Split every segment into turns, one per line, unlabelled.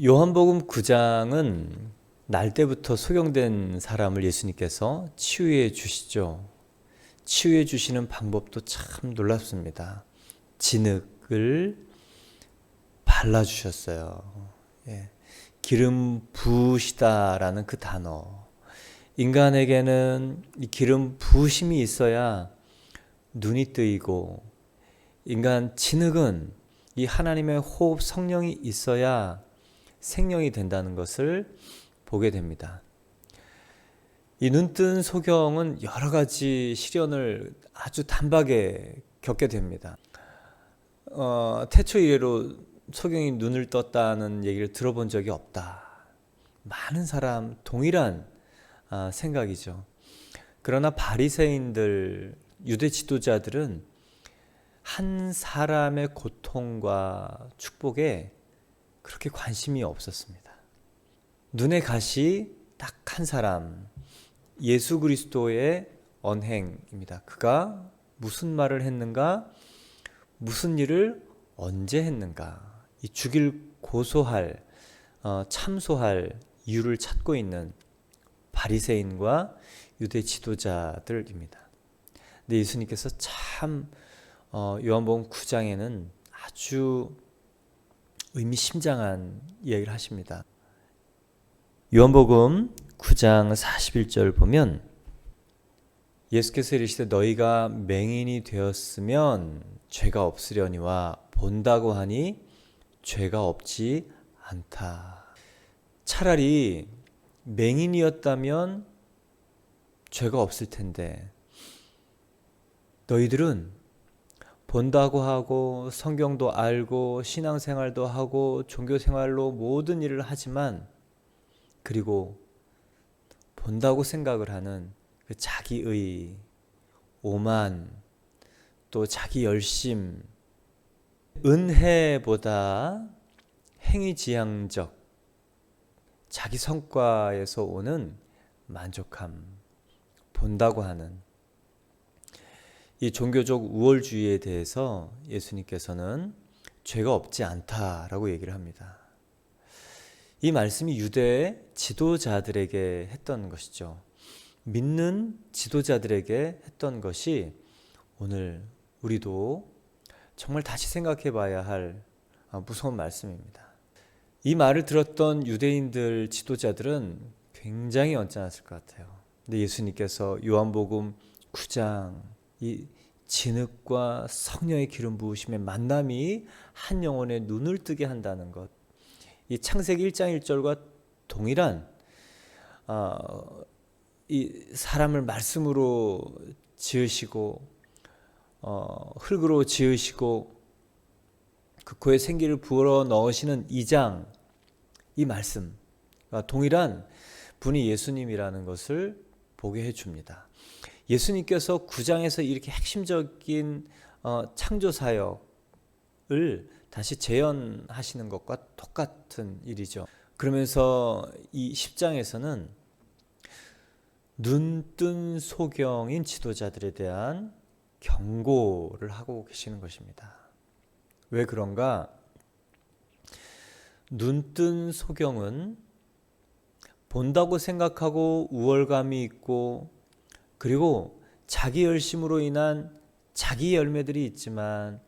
요한복음 9장은 날 때부터 소경된 사람을 예수님께서 치유해 주시죠. 치유해 주시는 방법도 참 놀랍습니다. 진흙을 발라주셨어요. 예. 기름 부으시다라는 그 단어. 인간에게는 이 기름 부으심이 있어야 눈이 뜨이고, 인간 진흙은 이 하나님의 호흡 성령이 있어야 생명이 된다는 것을 보게 됩니다. 이 눈뜬 소경은 여러 가지 시련을 아주 단박에 겪게 됩니다. 태초 이래로 소경이 눈을 떴다는 얘기를 들어본 적이 없다. 많은 사람 동일한 생각이죠. 그러나 바리새인들, 유대 지도자들은 한 사람의 고통과 축복에 그렇게 관심이 없었습니다. 눈의 가시 딱 한 사람, 예수 그리스도의 언행입니다. 그가 무슨 말을 했는가, 무슨 일을 언제 했는가, 이 주길 고소할, 참소할 이유를 찾고 있는 바리새인과 유대 지도자들입니다. 근데 예수님께서 참 요한복음 9장에는 아주 의미심장한 이야기를 하십니다. 요한복음 9장 41절 보면 예수께서 이르시되 너희가 맹인이 되었으면 죄가 없으려니와 본다고 하니 죄가 없지 않다. 차라리 맹인이었다면 죄가 없을 텐데 너희들은 본다고 하고 성경도 알고 신앙생활도 하고 종교생활로 모든 일을 하지만, 그리고 본다고 생각을 하는 그 자기의 오만, 또 자기 열심, 은혜보다 행위지향적 자기 성과에서 오는 만족함, 본다고 하는 이 종교적 우월주의에 대해서 예수님께서는 죄가 없지 않다라고 얘기를 합니다. 이 말씀이 유대 지도자들에게 했던 것이죠. 믿는 지도자들에게 했던 것이 오늘 우리도 정말 다시 생각해 봐야 할 무서운 말씀입니다. 이 말을 들었던 유대인들 지도자들은 굉장히 언짢았을 것 같아요. 근데 예수님께서 요한복음 9장 이 진흙과 성령의 기름 부으심의 만남이 한 영혼의 눈을 뜨게 한다는 것, 이 창세기 1장 1절과 동일한 이 사람을 말씀으로 지으시고 흙으로 지으시고 그 코에 생기를 부어 넣으시는 2장, 이 말씀과 동일한 분이 예수님이라는 것을 보게 해줍니다. 예수님께서 9장에서 이렇게 핵심적인 창조 사역을 다시 재현하시는 것과 똑같은 일이죠. 그러면서 이 10장에서는 눈뜬 소경인 지도자들에 대한 경고를 하고 계시는 것입니다. 왜 그런가? 눈뜬 소경은 본다고 생각하고 우월감이 있고, 그리고 자기 열심으로 인한 자기 열매들이 있지만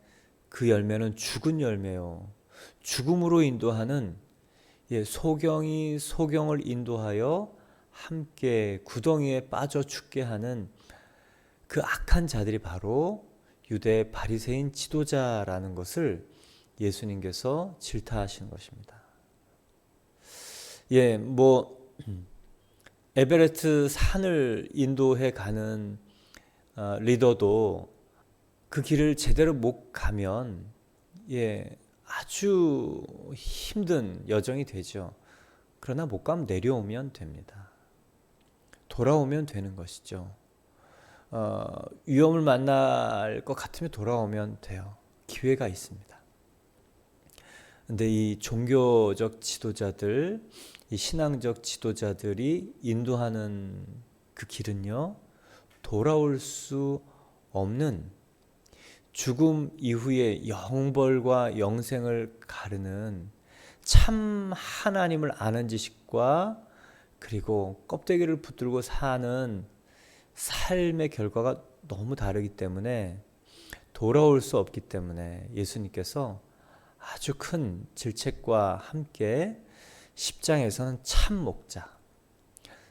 그 열매는 죽은 열매요. 죽음으로 인도하는 소경이 소경을 인도하여 함께 구덩이에 빠져 죽게 하는 그 악한 자들이 바로 유대 바리새인 지도자라는 것을 예수님께서 질타하시는 것입니다. 에베레스트 산을 인도해 가는 리더도 그 길을 제대로 못 가면 아주 힘든 여정이 되죠. 그러나 못 가면 내려오면 됩니다. 돌아오면 되는 것이죠. 위험을 만날 것 같으면 돌아오면 돼요. 기회가 있습니다. 근데 이 종교적 지도자들, 이 신앙적 지도자들이 인도하는 그 길은요, 돌아올 수 없는 죽음 이후의 영벌과 영생을 가르는 참 하나님을 아는 지식과 그리고 껍데기를 붙들고 사는 삶의 결과가 너무 다르기 때문에 돌아올 수 없기 때문에 예수님께서 아주 큰 질책과 함께 10장에서는 참 목자,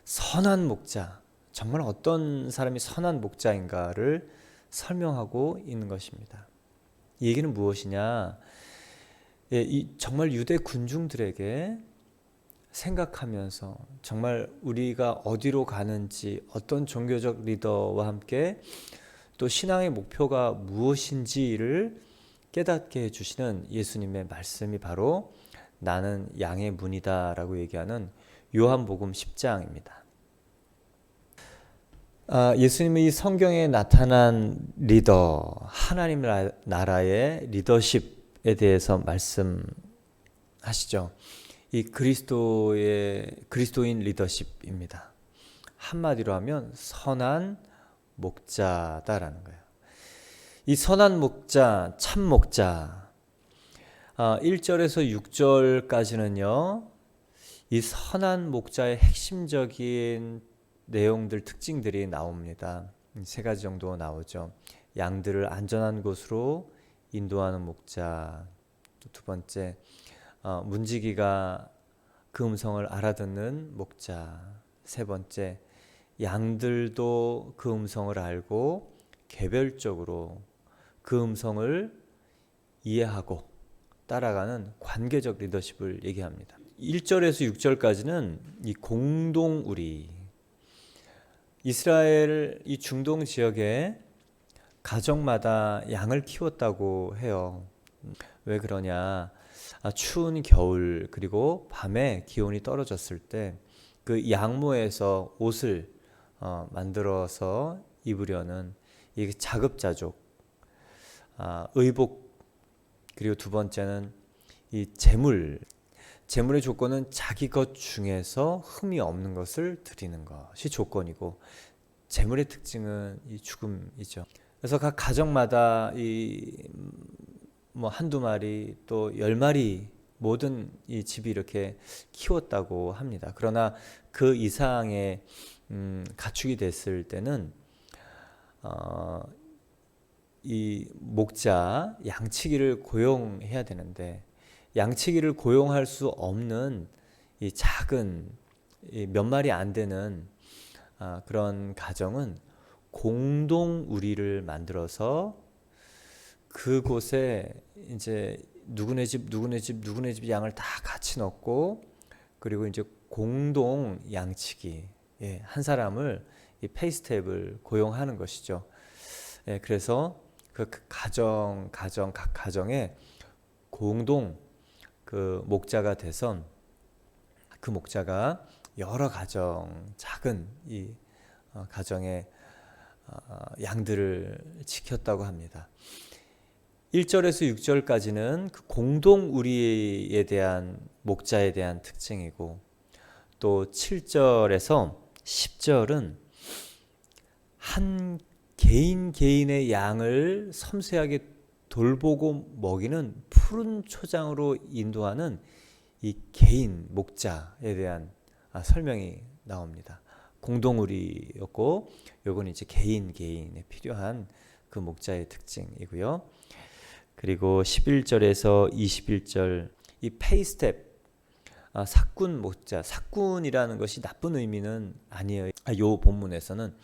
선한 목자, 정말 어떤 사람이 선한 목자인가를 설명하고 있는 것입니다. 이 얘기는 무엇이냐? 정말 유대 군중들에게 생각하면서 정말 우리가 어디로 가는지, 어떤 종교적 리더와 함께 또 신앙의 목표가 무엇인지를 깨닫게 해주시는 예수님의 말씀이 바로 나는 양의 문이다 라고 얘기하는 요한복음 10장입니다. 예수님이 성경에 나타난 리더, 하나님 나라의 리더십에 대해서 말씀하시죠. 이 그리스도인 리더십입니다. 한마디로 하면 선한 목자다라는 거예요. 이 선한 목자, 참 목자, 1절에서 6절까지는요, 이 선한 목자의 핵심적인 내용들, 특징들이 나옵니다. 세 가지 정도 나오죠. 양들을 안전한 곳으로 인도하는 목자, 또 두 번째, 문지기가 그 음성을 알아듣는 목자, 세 번째, 양들도 그 음성을 알고 개별적으로 그 음성을 이해하고 따라가는 관계적 리더십을 얘기합니다. 1절에서 6절까지는 이 공동우리, 이스라엘 이 중동 지역에 가정마다 양을 키웠다고 해요. 왜 그러냐? 추운 겨울 그리고 밤에 기온이 떨어졌을 때 그 양모에서 옷을 만들어서 입으려는 이 자급자족, 의복, 그리고 두 번째는 이 재물의 조건은 자기 것 중에서 흠이 없는 것을 드리는 것이 조건이고, 재물의 특징은 이 죽음이죠. 그래서 각 가정마다 뭐 한두 마리 또 10마리 모든 이 집이 이렇게 키웠다고 합니다. 그러나 그 이상의 가축이 됐을 때는 이 목자 양치기를 고용해야 되는데, 양치기를 고용할 수 없는 이 작은 몇 마리 안 되는 그런 가정은 공동 우리를 만들어서 그곳에 이제 누구네 집 양을 다 같이 넣고, 그리고 이제 공동 양치기, 한 사람을 이 페이스텝을 고용하는 것이죠. 그래서 각 가정에 공동 그 목자가 돼서 그 목자가 여러 가정, 작은 이 가정의 양들을 지켰다고 합니다. 1절에서 6절까지는 그 공동 우리에 대한 목자에 대한 특징이고, 또 7절에서 10절은 한 개인의 양을 섬세하게 돌보고 먹이는 푸른 초장으로 인도하는 이 개인 목자에 대한 설명이 나옵니다. 공동우리였고, 요건 이제 개인에 필요한 그 목자의 특징이고요. 그리고 11절에서 21절 이 페이스텝, 사꾼 목자, 사꾼이라는 것이 나쁜 의미는 아니에요. 요 본문에서는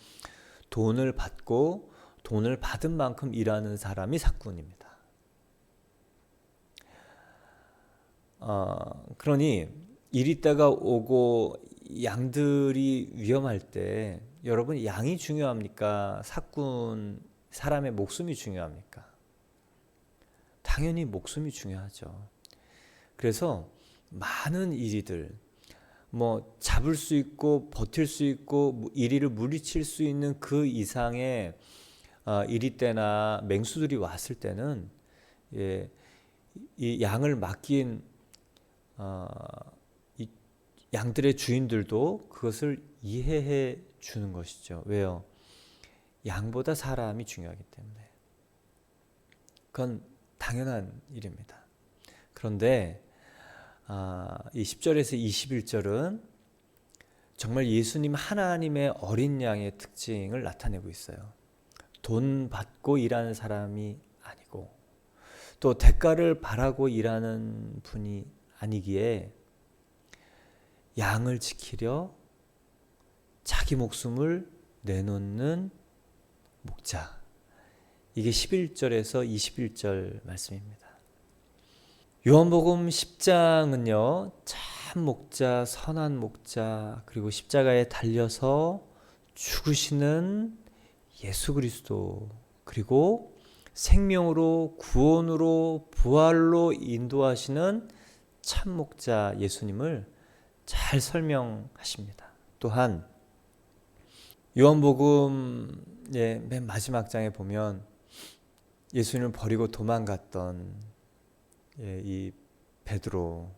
돈을 받고 돈을 받은 만큼 일하는 사람이 사꾼입니다. 그러니 이리 때가 오고 양들이 위험할 때, 여러분, 양이 중요합니까? 사꾼, 사람의 목숨이 중요합니까? 당연히 목숨이 중요하죠. 그래서 많은 이리들, 뭐 잡을 수 있고 버틸 수 있고 이리를 물리칠 수 있는 그 이상의 이리 때나 맹수들이 왔을 때는 이 양을 맡긴 이 양들의 주인들도 그것을 이해해 주는 것이죠. 왜요? 양보다 사람이 중요하기 때문에. 그건 당연한 일입니다. 그런데 이 10절에서 21절은 정말 예수님 하나님의 어린 양의 특징을 나타내고 있어요. 돈 받고 일하는 사람이 아니고 또 대가를 바라고 일하는 분이 아니기에 양을 지키려 자기 목숨을 내놓는 목자. 이게 11절에서 21절 말씀입니다. 요한복음 10장은요, 참 목자, 선한 목자, 그리고 십자가에 달려서 죽으시는 예수 그리스도, 그리고 생명으로, 구원으로, 부활로 인도하시는 참 목자 예수님을 잘 설명하십니다. 또한 요한복음 맨 마지막 장에 보면 예수님을 버리고 도망갔던 이 베드로,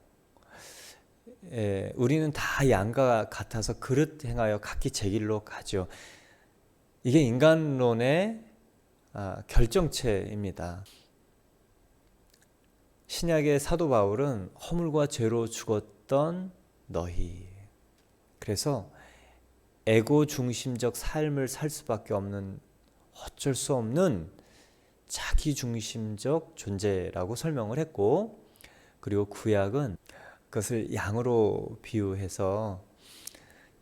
우리는 다 양과 같아서 그릇 행하여 각기 제 길로 가죠. 이게 인간론의 결정체입니다. 신약의 사도 바울은 허물과 죄로 죽었던 너희, 그래서 에고 중심적 삶을 살 수밖에 없는 어쩔 수 없는 자기 중심적 존재라고 설명을 했고, 그리고 구약은 그것을 양으로 비유해서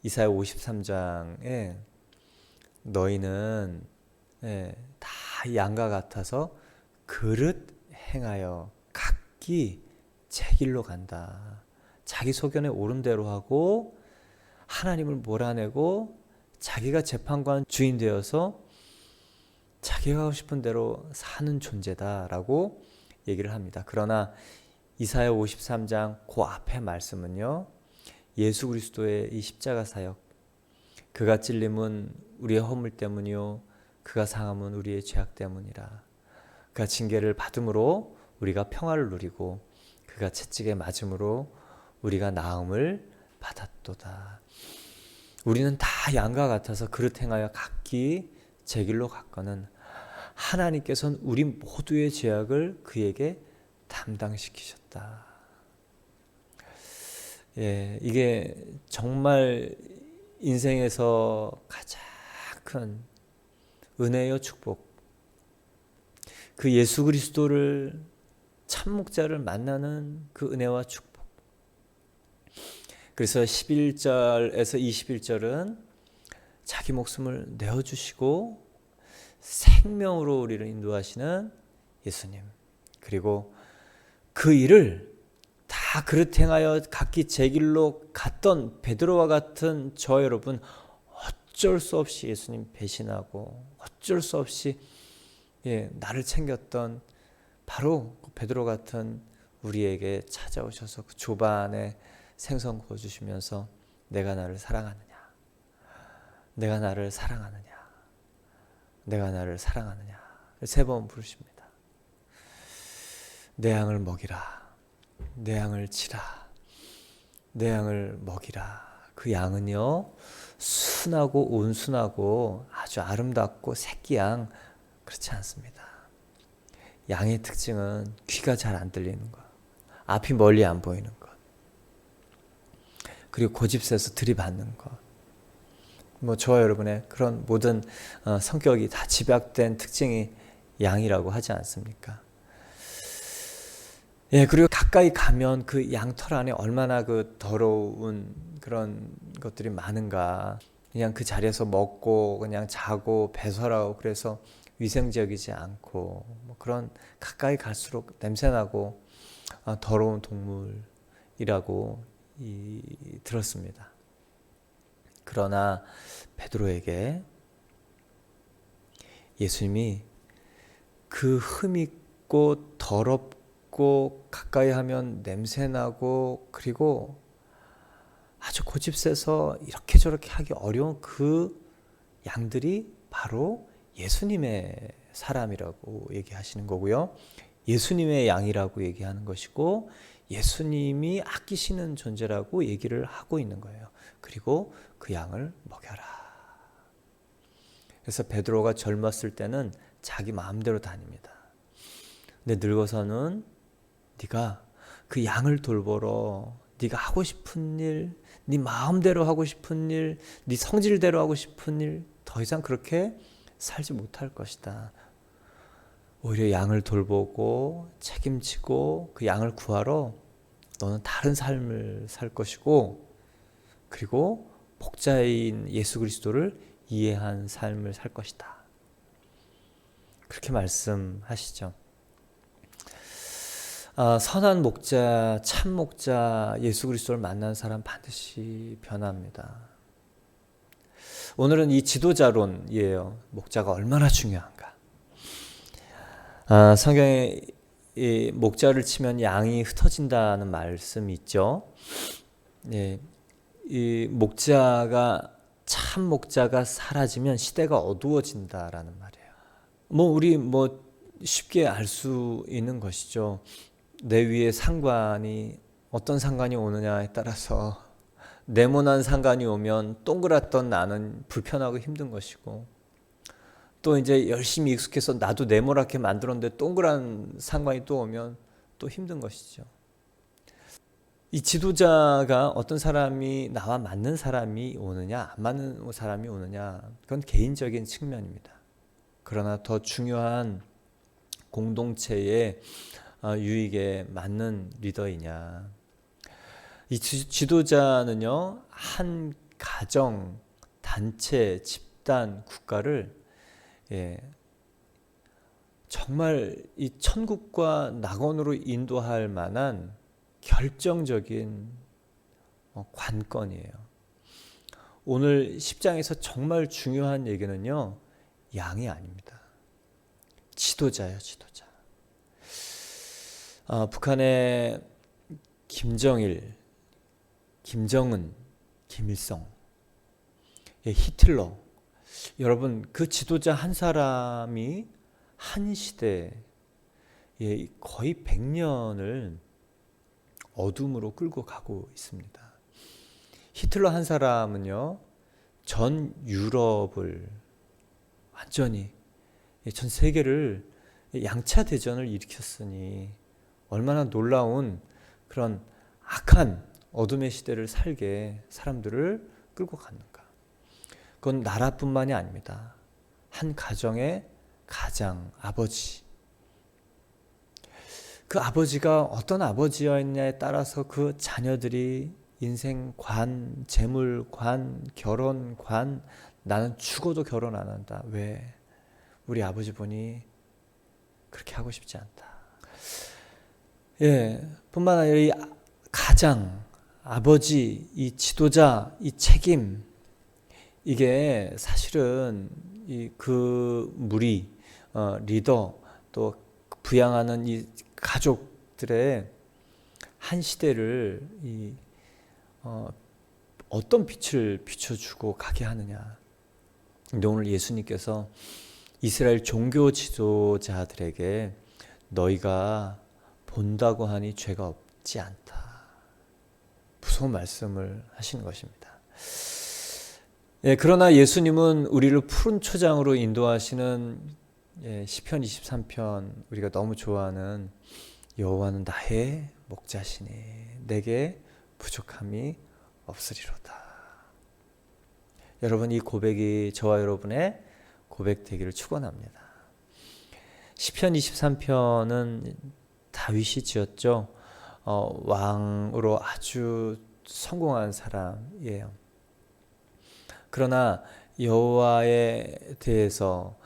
이사야 53장에 너희는 다 양과 같아서 그릇 행하여 각기 제 길로 간다. 자기 소견에 옳은 대로 하고 하나님을 몰아내고 자기가 재판관 주인 되어서 자기가 하고 싶은 대로 사는 존재다라고 얘기를 합니다. 그러나 이사야 53장 그 앞에 말씀은요, 예수 그리스도의 이 십자가 사역, 그가 찔림은 우리의 허물 때문이요 그가 상함은 우리의 죄악 때문이라. 그가 징계를 받음으로 우리가 평화를 누리고 그가 채찍에 맞음으로 우리가 나음을 받았도다. 우리는 다 양과 같아서 그릇 행하여 각기 제 길로 갔거는 하나님께서는 우리 모두의 죄악을 그에게 담당시키셨다. 이게 정말 인생에서 가장 큰 은혜요 축복. 그 예수 그리스도를 참 목자를 만나는 그 은혜와 축복. 그래서 11절에서 21절은 자기 목숨을 내어주시고 생명으로 우리를 인도하시는 예수님, 그리고 그 일을 다 그릇 행하여 각기 제 길로 갔던 베드로와 같은 저 여러분, 어쩔 수 없이 예수님 배신하고 어쩔 수 없이 나를 챙겼던 바로 베드로 같은 우리에게 찾아오셔서 그 조반에 생선 구워주시면서 내가 나를 사랑하느냐, 내가 나를 사랑하느냐, 내가 나를 사랑하느냐 3번 부르십니다. 내 양을 먹이라, 내 양을 치라, 내 양을 먹이라. 그 양은요, 순하고 온순하고 아주 아름답고 새끼 양 그렇지 않습니다. 양의 특징은 귀가 잘 안 들리는 것, 앞이 멀리 안 보이는 것, 그리고 고집세서 들이받는 것. 저와 여러분의 그런 모든 성격이 다 집약된 특징이 양이라고 하지 않습니까? 그리고 가까이 가면 그 양털 안에 얼마나 그 더러운 그런 것들이 많은가. 그냥 그 자리에서 먹고 그냥 자고 배설하고, 그래서 위생적이지 않고 그런 가까이 갈수록 냄새나고 더러운 동물이라고 들었습니다. 그러나 베드로에게 예수님이 그 흠있고 더럽고 가까이 하면 냄새나고 그리고 아주 고집세서 이렇게 저렇게 하기 어려운 그 양들이 바로 예수님의 사람이라고 얘기하시는 거고요. 예수님의 양이라고 얘기하는 것이고 예수님이 아끼시는 존재라고 얘기를 하고 있는 거예요. 그리고 그 양을 먹여라. 그래서 베드로가 젊었을 때는 자기 마음대로 다닙니다. 근데 늙어서는 네가 그 양을 돌보러 네가 하고 싶은 일, 네 마음대로 하고 싶은 일, 네 성질대로 하고 싶은 일, 더 이상 그렇게 살지 못할 것이다. 오히려 양을 돌보고 책임지고 그 양을 구하러 너는 다른 삶을 살 것이고, 그리고 목자인 예수 그리스도를 이해한 삶을 살 것이다. 그렇게 말씀하시죠. 선한 목자, 참 목자, 예수 그리스도를 만난 사람 반드시 변합니다. 오늘은 이 지도자론이에요. 목자가 얼마나 중요한가. 성경에 이 목자를 치면 양이 흩어진다는 말씀이 있죠. 예, 이 목자가 참 목자가 사라지면 시대가 어두워진다라는 말이에요. 우리 쉽게 알 수 있는 것이죠. 내 위에 상관이 어떤 상관이 오느냐에 따라서 네모난 상관이 오면 동그랗던 나는 불편하고 힘든 것이고, 또 이제 열심히 익숙해서 나도 네모랗게 만들었는데 동그란 상관이 또 오면 또 힘든 것이죠. 이 지도자가 어떤 사람이 나와 맞는 사람이 오느냐 안 맞는 사람이 오느냐, 그건 개인적인 측면입니다. 그러나 더 중요한 공동체의 유익에 맞는 리더이냐. 이 지도자는요, 한 가정, 단체, 집단, 국가를 정말 이 천국과 낙원으로 인도할 만한 결정적인 관건이에요. 오늘 10장에서 정말 중요한 얘기는요, 양이 아닙니다. 지도자예요, 지도자. 북한의 김정일, 김정은, 김일성, 히틀러, 여러분 그 지도자 한 사람이 한 시대 거의 100년을 어둠으로 끌고 가고 있습니다. 히틀러 한 사람은요, 전 유럽을 완전히, 전 세계를 양차 대전을 일으켰으니 얼마나 놀라운 그런 악한 어둠의 시대를 살게 사람들을 끌고 갔는가. 그건 나라뿐만이 아닙니다. 한 가정의 가장, 아버지. 그 아버지가 어떤 아버지였냐에 따라서 그 자녀들이 인생관, 재물관, 결혼관, 나는 죽어도 결혼 안 한다. 왜? 우리 아버지 보니 그렇게 하고 싶지 않다. 뿐만 아니라 이 가장, 아버지, 이 지도자, 이 책임, 이게 사실은 그 무리, 리더, 또 부양하는 이 가족들의 한 시대를 어떤 빛을 비춰주고 가게 하느냐. 근데 오늘 예수님께서 이스라엘 종교 지도자들에게 너희가 본다고 하니 죄가 없지 않다. 무서운 말씀을 하시는 것입니다. 그러나 예수님은 우리를 푸른 초장으로 인도하시는 시편 23편, 우리가 너무 좋아하는 여호와는 나의 목자시니 내게 부족함이 없으리로다. 여러분, 이 고백이 저와 여러분의 고백 되기를 축원합니다. 시편 23편은 다윗이 지었죠. 왕으로 아주 성공한 사람이에요. 그러나 여호와에 대해서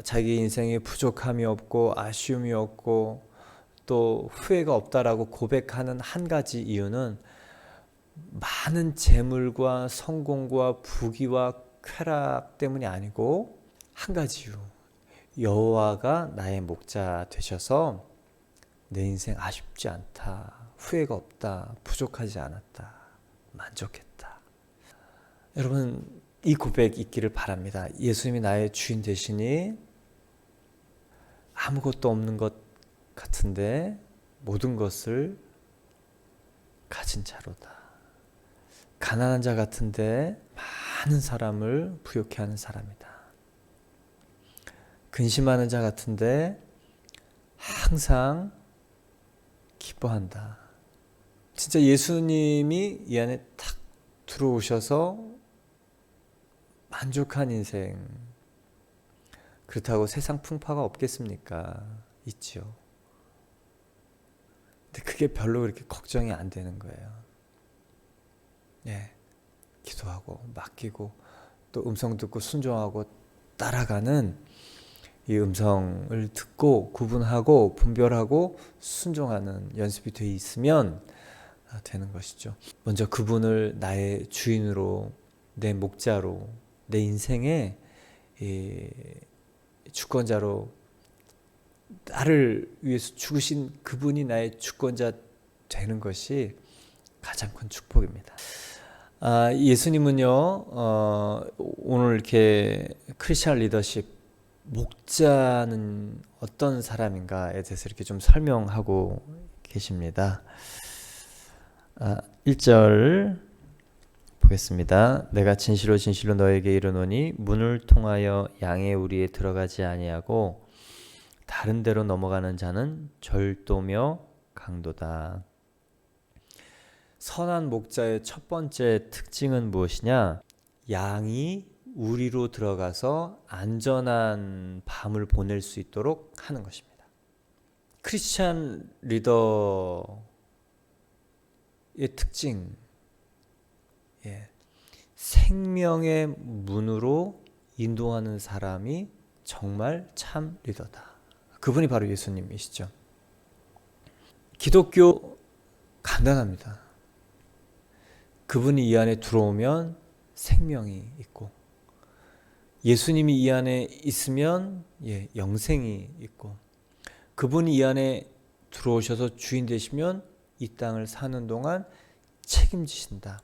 자기 인생에 부족함이 없고 아쉬움이 없고 또 후회가 없다라고 고백하는 한 가지 이유는 많은 재물과 성공과 부귀와 쾌락 때문이 아니고 한 가지 이유, 여호와가 나의 목자 되셔서 내 인생 아쉽지 않다, 후회가 없다, 부족하지 않았다, 만족했다. 여러분, 이 고백 있기를 바랍니다. 예수님이 나의 주인 되시니 아무것도 없는 것 같은데 모든 것을 가진 자로다. 가난한 자 같은데 많은 사람을 부욕해 하는 사람이다. 근심하는 자 같은데 항상 기뻐한다. 진짜 예수님이 이 안에 탁 들어오셔서 만족한 인생, 그렇다고 세상 풍파가 없겠습니까? 있죠. 근데 그게 별로 그렇게 걱정이 안 되는 거예요. 예, 기도하고 맡기고 또 음성 듣고 순종하고 따라가는 이 음성을 듣고 구분하고 분별하고 순종하는 연습이 돼 있으면 되는 것이죠. 먼저 그분을 나의 주인으로, 내 목자로, 내 인생의 주권자로, 나를 위해서 죽으신 그분이 나의 주권자 되는 것이 가장 큰 축복입니다. 예수님은요, 오늘 이렇게 크리스천 리더십, 목자는 어떤 사람인가에 대해서 이렇게 좀 설명하고 계십니다. 1절 보겠습니다. 내가 진실로 진실로 너에게 이르노니 문을 통하여 양의 우리에 들어가지 아니하고 다른 데로 넘어가는 자는 절도며 강도다. 선한 목자의 첫 번째 특징은 무엇이냐? 양이 우리로 들어가서 안전한 밤을 보낼 수 있도록 하는 것입니다. 크리스찬 리더의 특징, 생명의 문으로 인도하는 사람이 정말 참 리더다. 그분이 바로 예수님이시죠. 기독교 간단합니다. 그분이 이 안에 들어오면 생명이 있고, 예수님이 이 안에 있으면 영생이 있고, 그분이 이 안에 들어오셔서 주인 되시면 이 땅을 사는 동안 책임지신다.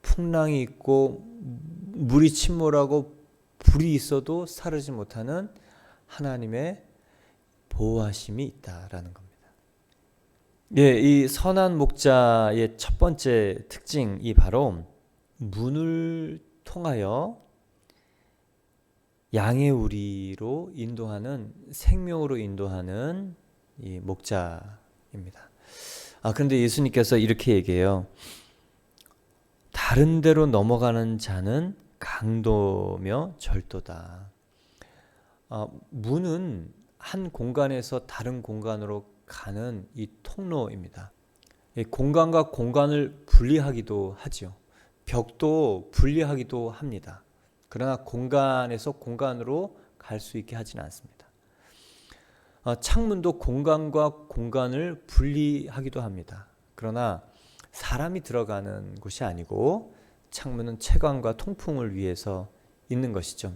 풍랑이 있고 물이 침몰하고 불이 있어도 사르지 못하는 하나님의 보호하심이 있다라는 겁니다. 이 선한 목자의 첫 번째 특징이 바로 문을 통하여 양의 우리로 인도하는, 생명으로 인도하는 이 목자입니다. 그런데 예수님께서 이렇게 얘기해요. 다른 데로 넘어가는 자는 강도며 절도다. 문은 한 공간에서 다른 공간으로 가는 이 통로입니다. 이 공간과 공간을 분리하기도 하죠. 벽도 분리하기도 합니다. 그러나 공간에서 공간으로 갈 수 있게 하지는 않습니다. 창문도 공간과 공간을 분리하기도 합니다. 그러나 사람이 들어가는 곳이 아니고 창문은 채광과 통풍을 위해서 있는 것이죠.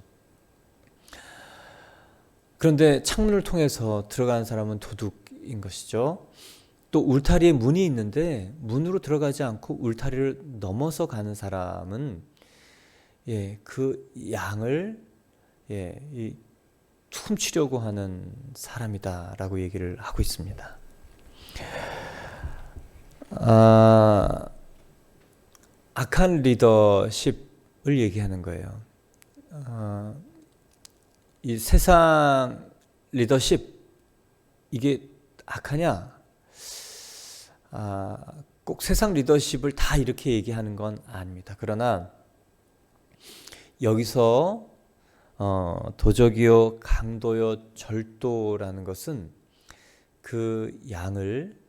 그런데 창문을 통해서 들어가는 사람은 도둑인 것이죠. 또 울타리에 문이 있는데 문으로 들어가지 않고 울타리를 넘어서 가는 사람은 그 양을 훔치려고 하는 사람이다라고 얘기를 하고 있습니다. 악한 리더십을 얘기하는 거예요. 이 세상 리더십, 이게 악하냐? 꼭 세상 리더십을 다 이렇게 얘기하는 건 아닙니다. 그러나 여기서 도적이요, 강도요, 절도라는 것은 그 양을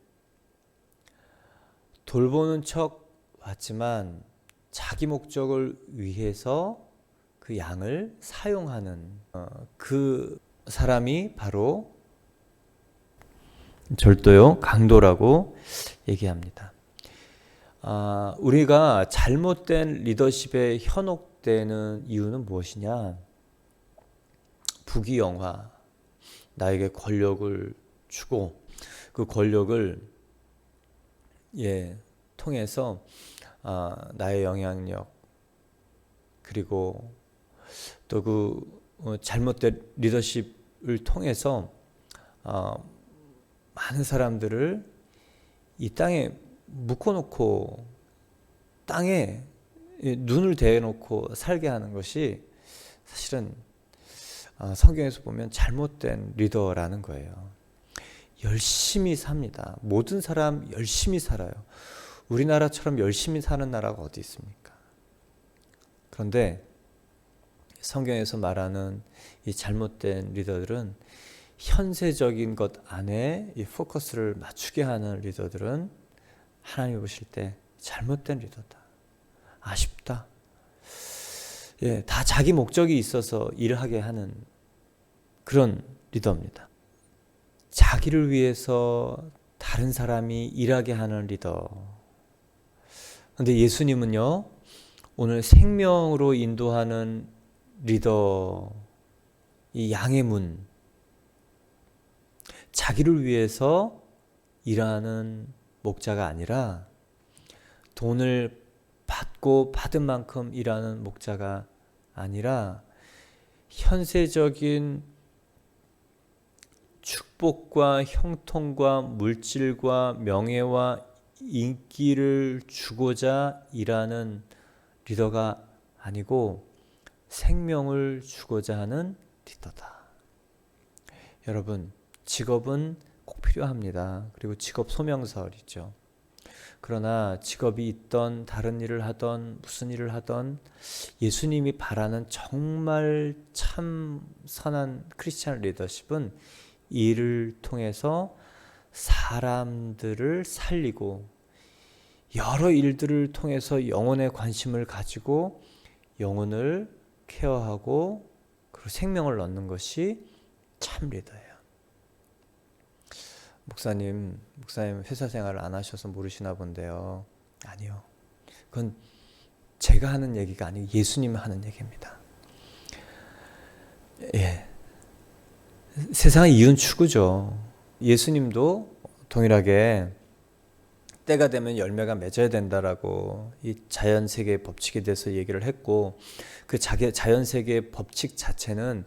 돌보는 척 왔지만 자기 목적을 위해서 그 양을 사용하는 그 사람이 바로 절도요, 강도라고 얘기합니다. 우리가 잘못된 리더십에 현혹되는 이유는 무엇이냐? 부귀영화, 나에게 권력을 주고 그 권력을 통해서 나의 영향력, 그리고 또 그 잘못된 리더십을 통해서 많은 사람들을 이 땅에 묶어놓고 땅에 눈을 대놓고 살게 하는 것이 사실은 성경에서 보면 잘못된 리더라는 거예요. 열심히 삽니다. 모든 사람 열심히 살아요. 우리나라처럼 열심히 사는 나라가 어디 있습니까? 그런데 성경에서 말하는 이 잘못된 리더들은 현세적인 것 안에 이 포커스를 맞추게 하는 리더들은 하나님이 보실 때 잘못된 리더다. 아쉽다. 예, 다 자기 목적이 있어서 일을 하게 하는 그런 리더입니다. 자기를 위해서 다른 사람이 일하게 하는 리더. 그런데 예수님은요, 오늘 생명으로 인도하는 리더, 이 양의 문, 자기를 위해서 일하는 목자가 아니라 돈을 받고 받은 만큼 일하는 목자가 아니라 현세적인 축복과 형통과 물질과 명예와 인기를 주고자 일하는 리더가 아니고 생명을 주고자 하는 리더다. 여러분, 직업은 꼭 필요합니다. 그리고 직업 소명설이죠. 그러나 직업이 있던 다른 일을 하던 무슨 일을 하던 예수님이 바라는 정말 참 선한 크리스찬 리더십은 일을 통해서 사람들을 살리고 여러 일들을 통해서 영혼에 관심을 가지고 영혼을 케어하고 그리고 생명을 얻는 것이 참 리더예요. 목사님 회사 생활을 안 하셔서 모르시나 본데요. 아니요. 그건 제가 하는 얘기가 아니고 예수님 하는 얘기입니다. 예. 세상의 이윤 추구죠. 예수님도 동일하게 때가 되면 열매가 맺어야 된다라고 이 자연세계의 법칙에 대해서 얘기를 했고, 그 자연세계의 법칙 자체는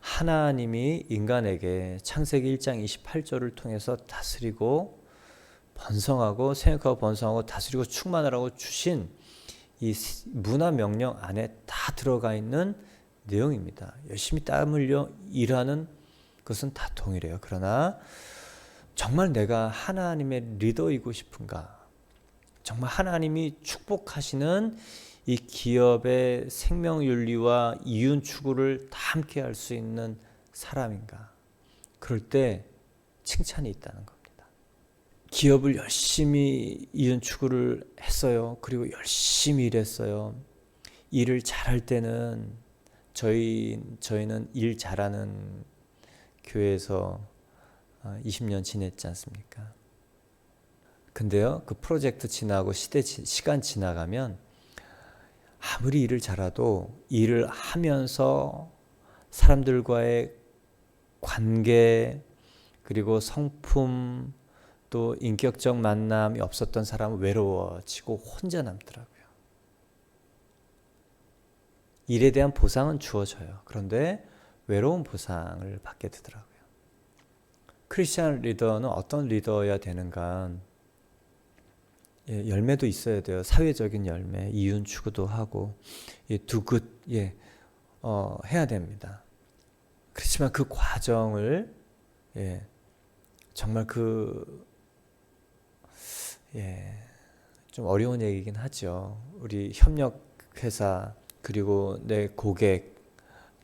하나님이 인간에게 창세기 1장 28절을 통해서 다스리고 번성하고 생육하고 번성하고 다스리고 충만하라고 주신 이 문화 명령 안에 다 들어가 있는 내용입니다. 열심히 땀 흘려 일하는 것은 다 동일해요. 그러나 정말 내가 하나님의 리더이고 싶은가? 정말 하나님이 축복하시는 이 기업의 생명윤리와 이윤 추구를 다 함께 할 수 있는 사람인가? 그럴 때 칭찬이 있다는 겁니다. 기업을 열심히 이윤 추구를 했어요. 그리고 열심히 일했어요. 일을 잘할 때는 저희는 일 잘하는 교회에서 20년 지냈지 않습니까? 근데요, 그 프로젝트 지나고 시간 지나가면 아무리 일을 잘해도 일을 하면서 사람들과의 관계 그리고 성품 또 인격적 만남이 없었던 사람은 외로워지고 혼자 남더라고요. 일에 대한 보상은 주어져요. 그런데 외로운 보상을 받게 되더라고요. 크리스찬 리더는 어떤 리더여야 되는가? 예, 열매도 있어야 돼요. 사회적인 열매, 이윤 추구도 하고, do good, 해야 됩니다. 그렇지만 그 과정을, 정말 좀 어려운 얘기긴 하죠. 우리 협력회사, 그리고 내 고객,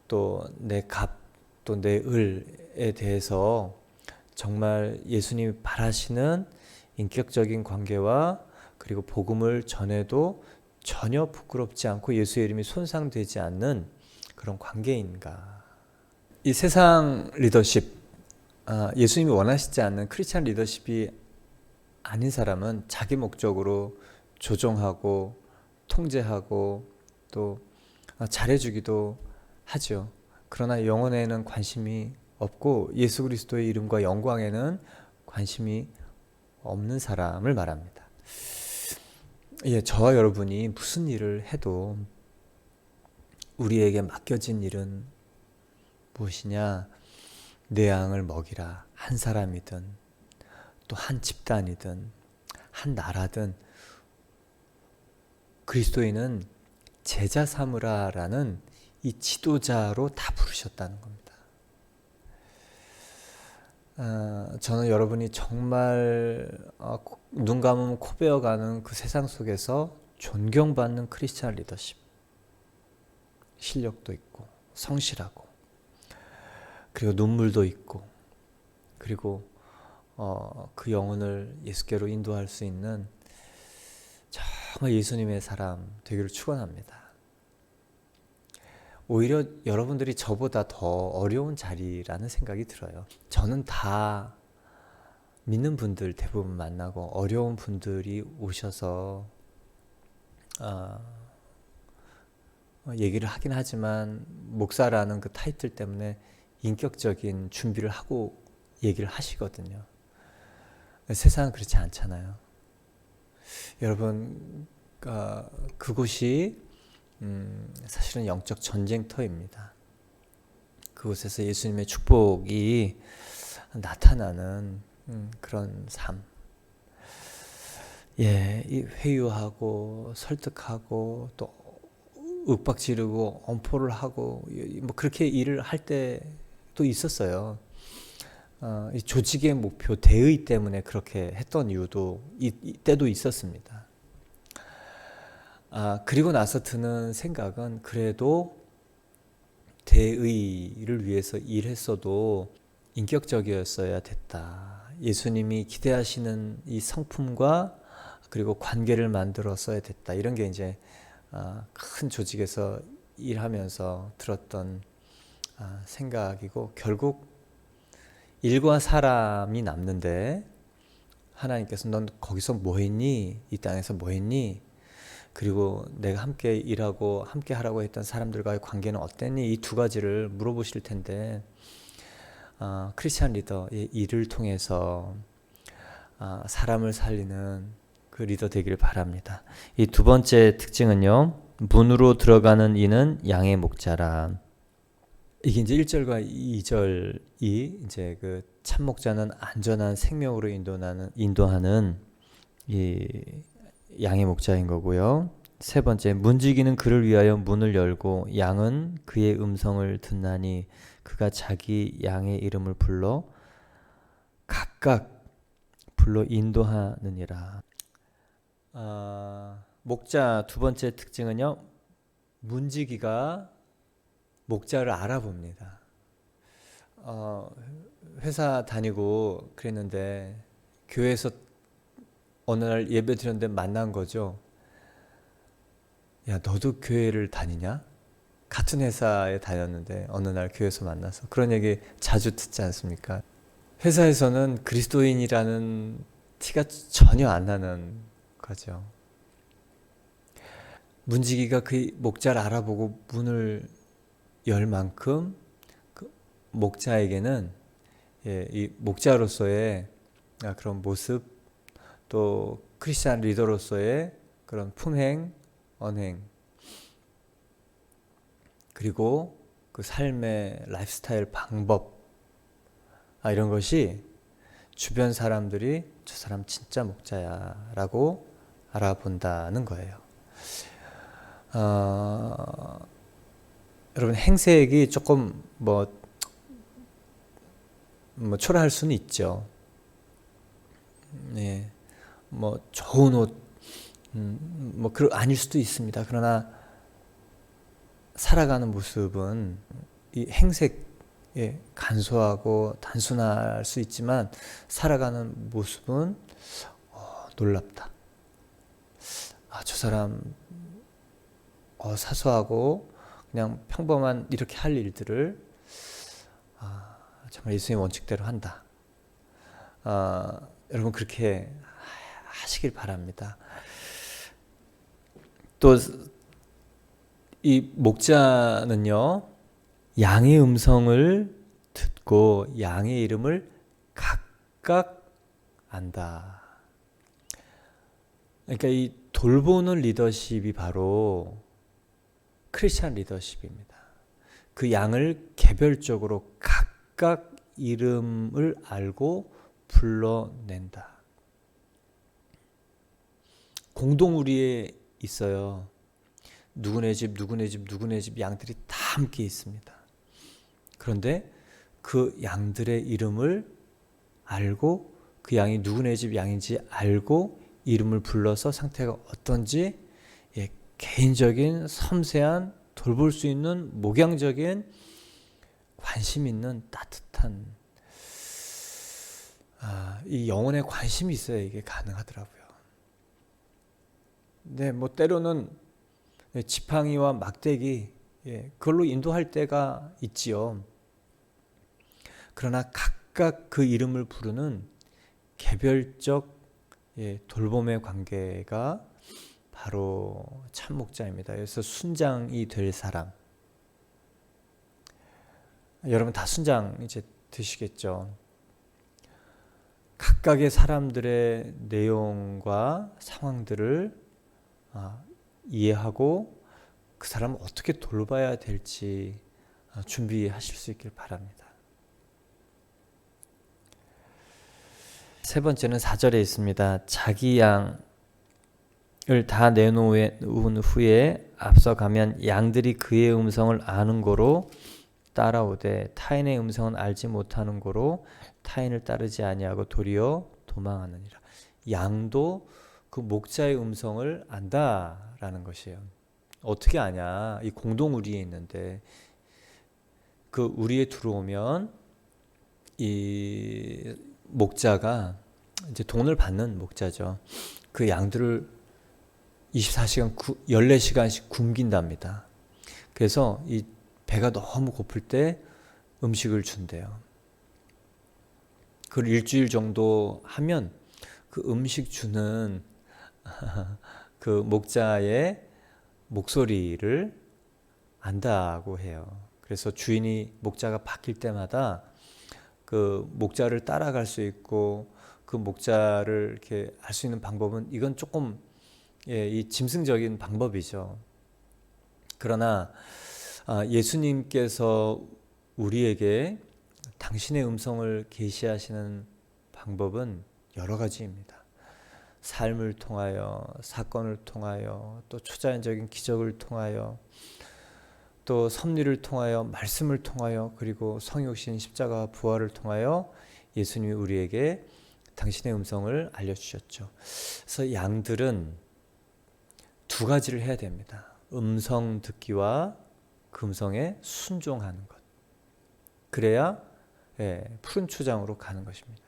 또 내 값, 또 내 을에 대해서 정말 예수님이 바라시는 인격적인 관계와 그리고 복음을 전해도 전혀 부끄럽지 않고 예수의 이름이 손상되지 않는 그런 관계인가? 이 세상 리더십, 예수님이 원하시지 않는 크리스찬 리더십이 아닌 사람은 자기 목적으로 조종하고 통제하고 또 잘해주기도 하죠. 그러나 영혼에는 관심이 없고 예수 그리스도의 이름과 영광에는 관심이 없는 사람을 말합니다. 저와 여러분이 무슨 일을 해도 우리에게 맡겨진 일은 무엇이냐? 내 양을 먹이라. 한 사람이든 또 한 집단이든 한 나라든 그리스도인은 제자 삼으라라는 이 지도자로 다 부르셨다는 겁니다. 저는 여러분이 정말 눈 감으면 코 베어가는 그 세상 속에서 존경받는 크리스찬 리더십, 실력도 있고 성실하고 그리고 눈물도 있고 그리고 그 영혼을 예수께로 인도할 수 있는 정말 예수님의 사람 되기를 축원합니다. 오히려 여러분들이 저보다 더 어려운 자리라는 생각이 들어요. 저는 다 믿는 분들 대부분 만나고 어려운 분들이 오셔서 얘기를 하긴 하지만 목사라는 그 타이틀 때문에 인격적인 준비를 하고 얘기를 하시거든요. 세상은 그렇지 않잖아요. 여러분, 그곳이 사실은 영적 전쟁터입니다. 그곳에서 예수님의 축복이 나타나는 그런 삶. 이 회유하고 설득하고 또 윽박지르고 엄포를 하고 뭐 그렇게 일을 할 때도 있었어요. 이 조직의 목표 대의 때문에 그렇게 했던 이유도 이때도 있었습니다. 그리고 나서 드는 생각은 그래도 대의를 위해서 일했어도 인격적이었어야 됐다. 예수님이 기대하시는 이 성품과 그리고 관계를 만들었어야 됐다. 이런 게 이제 큰 조직에서 일하면서 들었던 생각이고 결국 일과 사람이 남는데 하나님께서 넌 거기서 뭐 했니? 이 땅에서 뭐 했니? 그리고 내가 함께 일하고 함께 하라고 했던 사람들과의 관계는 어땠니? 이 두 가지를 물어보실 텐데 크리스찬 리더의 일을 통해서 사람을 살리는 그 리더 되기를 바랍니다. 이 두 번째 특징은요. 문으로 들어가는 이는 양의 목자라. 이게 이제 1절과 2절이 이제 그 참목자는 안전한 생명으로 인도하는 이 양의 목자인 거고요. 세 번째, 문지기는 그를 위하여 문을 열고 양은 그의 음성을 듣나니 그가 자기 양의 이름을 각각 불러 인도하느니라. 목자 두 번째 특징은요. 문지기가 목자를 알아봅니다. 회사 다니고 그랬는데 교회에서 어느 날 예배 드렸는데 만난 거죠. 야, 너도 교회를 다니냐? 같은 회사에 다녔는데 어느 날 교회에서 만나서 그런 얘기 자주 듣지 않습니까? 회사에서는 그리스도인이라는 티가 전혀 안 나는 거죠. 문지기가 그 목자를 알아보고 문을 열 만큼 그 목자에게는 이 목자로서의 그런 모습 또 크리스찬 리더로서의 그런 품행, 언행 그리고 그 삶의 라이프스타일 방법 이런 것이 주변 사람들이 저 사람 진짜 목자야 라고 알아본다는 거예요. 여러분 행색이 조금 뭐 초라할 수는 있죠. 네, 뭐 좋은 옷, 아닐 수도 있습니다. 그러나 살아가는 모습은 이 행색에 간소하고 단순할 수 있지만 살아가는 모습은 놀랍다. 저 사람 사소하고 그냥 평범한 이렇게 할 일들을 정말 예수님의 원칙대로 한다. 여러분 그렇게 하시길 바랍니다. 또 이 목자는요 양의 음성을 듣고 양의 이름을 각각 안다. 그러니까 이 돌보는 리더십이 바로 크리스찬 리더십입니다. 그 양을 개별적으로 각각 이름을 알고 불러낸다. 공동우리에 있어요. 누구네 집, 누구네 집, 누구네 집 양들이 다 함께 있습니다. 그런데 그 양들의 이름을 알고 그 양이 누구네 집 양인지 알고 이름을 불러서 상태가 어떤지 개인적인 섬세한 돌볼 수 있는 목양적인 관심 있는 따뜻한 이 영혼에 관심이 있어야 이게 가능하더라고요. 네, 뭐 때로는 지팡이와 막대기 그걸로 인도할 때가 있지요. 그러나 각각 그 이름을 부르는 개별적 돌봄의 관계가 바로 참 목자입니다. 그래서 순장이 될 사람. 여러분 다 순장 이제 되시겠죠. 각각의 사람들의 내용과 상황들을 이해하고 그 사람을 어떻게 돌봐야 될지 준비하실 수 있길 바랍니다. 세 번째는 4절에 있습니다. 자기 양을 다 내놓은 후에 앞서가면 양들이 그의 음성을 아는 고로 따라오되 타인의 음성은 알지 못하는 고로 타인을 따르지 아니하고 도리어 도망하느니라. 양도 그 목자의 음성을 안다라는 것이에요. 어떻게 아냐? 이 공동 우리에 있는데 그 우리에 들어오면 이 목자가 이제 돈을 받는 목자죠. 그 양들을 24시간 14시간씩 굶긴답니다. 그래서 이 배가 너무 고플 때 음식을 준대요. 그걸 일주일 정도 하면 그 음식 주는 그 목자의 목소리를 안다고 해요. 그래서 주인이 목자가 바뀔 때마다 그 목자를 따라갈 수 있고 그 목자를 이렇게 알 수 있는 방법은 이건 조금 이 짐승적인 방법이죠. 그러나 예수님께서 우리에게 당신의 음성을 계시하시는 방법은 여러 가지입니다. 삶을 통하여, 사건을 통하여, 또 초자연적인 기적을 통하여, 또 섭리를 통하여, 말씀을 통하여, 그리고 성육신 십자가 부활을 통하여 예수님이 우리에게 당신의 음성을 알려주셨죠. 그래서 양들은 두 가지를 해야 됩니다. 음성 듣기와 그 음성에 순종하는 것. 그래야 푸른 초장으로 가는 것입니다.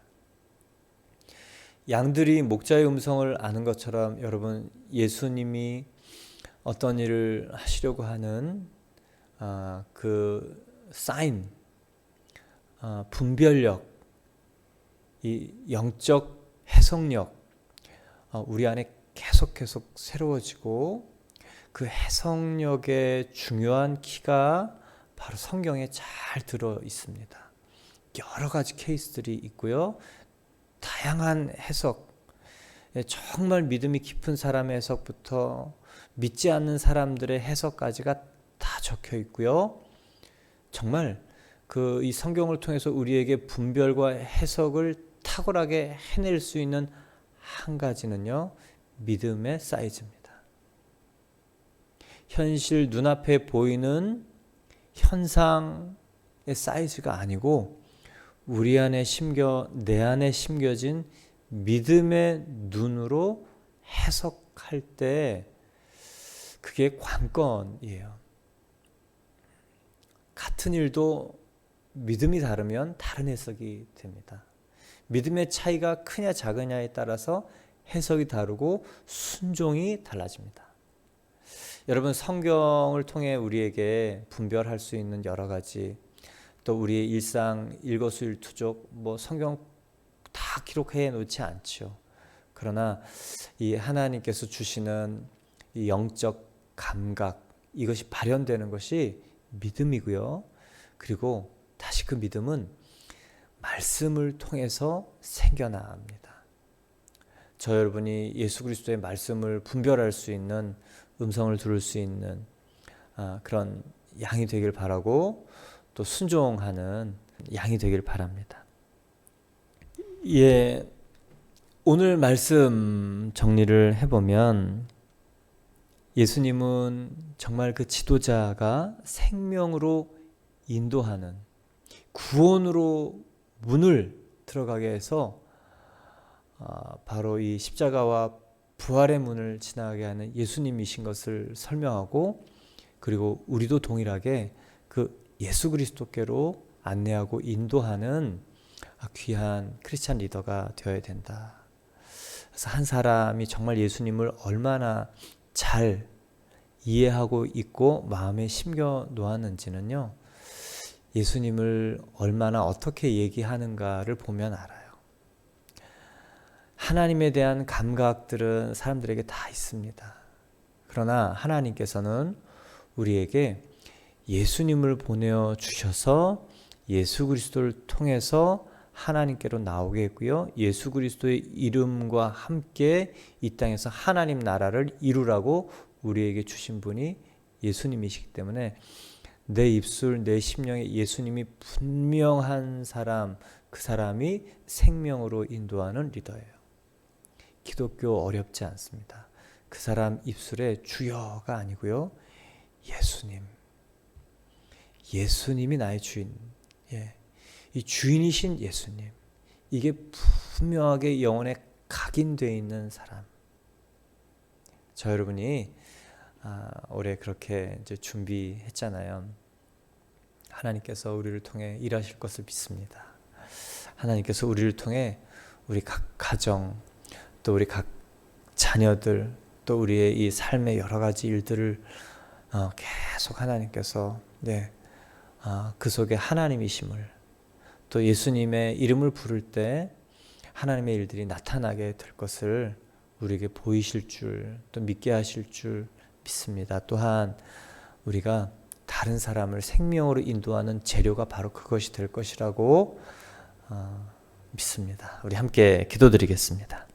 양들이 목자의 음성을 아는 것처럼 여러분 예수님이 어떤 일을 하시려고 하는 그 사인, 분별력, 이 영적 해석력 우리 안에 계속 새로워지고 그 해석력의 중요한 키가 바로 성경에 잘 들어 있습니다. 여러 가지 케이스들이 있고요. 다양한 해석, 정말 믿음이 깊은 사람의 해석부터 믿지 않는 사람들의 해석까지가 다 적혀 있고요. 정말 이 성경을 통해서 우리에게 분별과 해석을 탁월하게 해낼 수 있는 한 가지는요, 믿음의 사이즈입니다. 현실 눈앞에 보이는 현상의 사이즈가 아니고 우리 안에 내 안에 심겨진 믿음의 눈으로 해석할 때 그게 관건이에요. 같은 일도 믿음이 다르면 다른 해석이 됩니다. 믿음의 차이가 크냐 작으냐에 따라서 해석이 다르고 순종이 달라집니다. 여러분 성경을 통해 우리에게 분별할 수 있는 여러 가지 또 우리의 일상 일거수일투족 성경 다 기록해 놓지 않죠. 그러나 이 하나님께서 주시는 이 영적 감각 이것이 발현되는 것이 믿음이고요. 그리고 다시 그 믿음은 말씀을 통해서 생겨납니다. 저 여러분이 예수 그리스도의 말씀을 분별할 수 있는 음성을 들을 수 있는 그런 양이 되길 바라고 또 순종하는 양이 되길 바랍니다. 오늘 말씀 정리를 해보면 예수님은 정말 그 지도자가 생명으로 인도하는 구원으로 문을 들어가게 해서 바로 이 십자가와 부활의 문을 지나가게 하는 예수님이신 것을 설명하고, 그리고 우리도 동일하게 그 예수 그리스도께로 안내하고 인도하는 귀한 크리스찬 리더가 되어야 된다. 그래서 한 사람이 정말 예수님을 얼마나 잘 이해하고 있고 마음에 심겨 놓았는지는요, 예수님을 얼마나 어떻게 얘기하는가를 보면 알아요. 하나님에 대한 감각들은 사람들에게 다 있습니다. 그러나 하나님께서는 우리에게 예수님을 보내어 주셔서 예수 그리스도를 통해서 하나님께로 나오게 했고요, 예수 그리스도의 이름과 함께 이 땅에서 하나님 나라를 이루라고 우리에게 주신 분이 예수님이시기 때문에 내 입술, 내 심령에 예수님이 분명한 사람, 그 사람이 생명으로 인도하는 리더예요. 기독교 어렵지 않습니다. 그 사람 입술에 주여가 아니고요, 예수님이 나의 주인, 이 주인이신 예수님, 이게 분명하게 영혼에 각인되어 있는 사람. 저 여러분이 올해 그렇게 이제 준비했잖아요. 하나님께서 우리를 통해 일하실 것을 믿습니다. 하나님께서 우리를 통해 우리 각 가정, 또 우리 각 자녀들, 또 우리의 이 삶의 여러 가지 일들을 계속 하나님께서 그 속에 하나님이심을, 또 예수님의 이름을 부를 때 하나님의 일들이 나타나게 될 것을 우리에게 보이실 줄, 또 믿게 하실 줄 믿습니다. 또한 우리가 다른 사람을 생명으로 인도하는 재료가 바로 그것이 될 것이라고 믿습니다. 우리 함께 기도드리겠습니다.